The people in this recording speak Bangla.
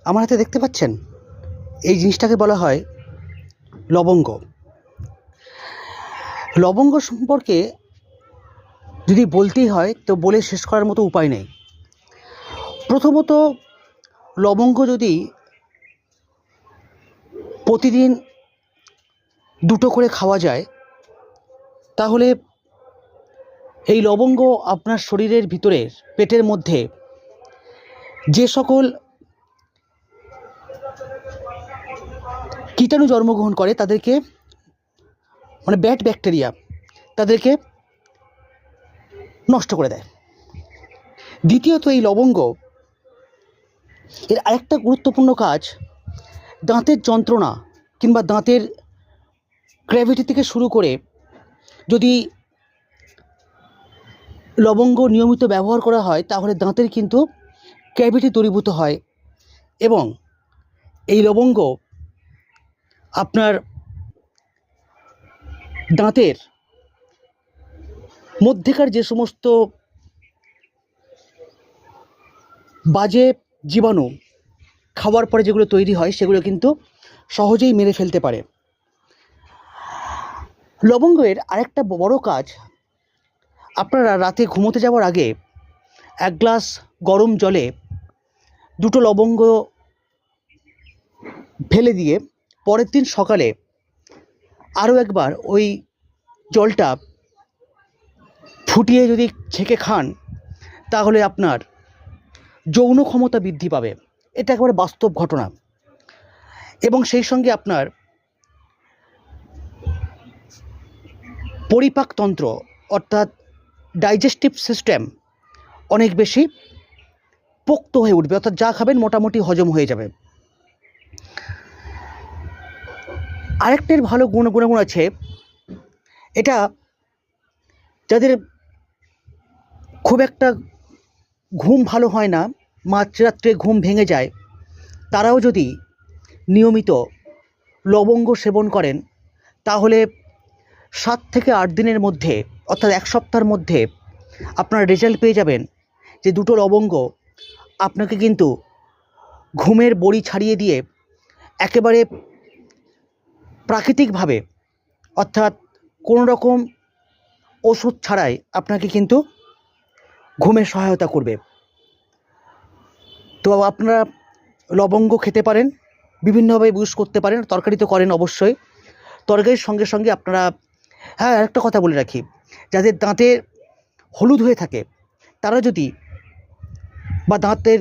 আমার হাতে দেখতে পাচ্ছেন, এই জিনিসটাকে বলা হয় লবঙ্গ। লবঙ্গ সম্পর্কে যদি বলতেই হয় তো বলে শেষ করার মতো উপায় নেই। প্রথমত, লবঙ্গ যদি প্রতিদিন 2টো করে খাওয়া যায়, তাহলে এই লবঙ্গ আপনার শরীরের ভিতরের পেটের মধ্যে যে সকল কীটাণু জন্মগ্রহণ করে তাদেরকে, মানে ব্যাড ব্যাকটেরিয়া, তাদেরকে নষ্ট করে দেয়। দ্বিতীয়ত, এই লবঙ্গ এর আরেকটা গুরুত্বপূর্ণ কাজ, দাঁতের যন্ত্রণা কিংবা দাঁতের ক্যাভিটি থেকে শুরু করে যদি লবঙ্গ নিয়মিত ব্যবহার করা হয় তাহলে দাঁতের কিন্তু ক্যাভিটি দূরীভূত হয় এবং এই লবঙ্গ আপনার দাঁতের মধ্যেকার যে সমস্ত বাজে জীবাণু খাওয়ার পরে যেগুলো তৈরি হয় সেগুলো কিন্তু সহজেই মেরে ফেলতে পারে। লবঙ্গের আরেকটা বড় কাজ, আপনারা রাতে ঘুমোতে যাওয়ার আগে 1 গ্লাস গরম জলে 2টো লবঙ্গ ফেলে দিয়ে পরের দিন সকালে আরও একবার ওই জলটা ফুটিয়ে যদি ছেঁকে খান তাহলে আপনার যৌন ক্ষমতা বৃদ্ধি পাবে। এটা একেবারে বাস্তব ঘটনা। এবং সেই সঙ্গে আপনার পরিপাকতন্ত্র অর্থাৎ ডাইজেস্টিভ সিস্টেম অনেক বেশি পোক্ত হয়ে উঠবে, অর্থাৎ যা খাবেন মোটামুটি হজম হয়ে যাবে। আরেকটার ভালো গুণাগুণ আছে, এটা যাদের খুব একটা ঘুম ভালো হয় না, মাঝরাত্রে ঘুম ভেঙে যায়, তারাও যদি নিয়মিত লবঙ্গ সেবন করেন তাহলে 7 থেকে 8 দিনের মধ্যে, অর্থাৎ 1 সপ্তাহের মধ্যে আপনারা রেজাল্ট পেয়ে যাবেন যে 2টো লবঙ্গ আপনাকে কিন্তু ঘুমের বড়ি ছাড়িয়ে দিয়ে একেবারে প্রাকৃতিকভাবে, অর্থাৎ কোনো রকম ওষুধ ছাড়াই আপনাকে কিন্তু ঘুমে সহায়তা করবে। তো আপনারা লবঙ্গ খেতে পারেন, বিভিন্নভাবে ইউজ করতে পারেন, তরকারিতে করেন অবশ্যই। তরকারির সঙ্গে সঙ্গে আপনারা, হ্যাঁ আরেকটা কথা বলে রাখি, যাদের দাঁতে হলুদ হয়ে থাকে তারা যদি, বা দাঁতের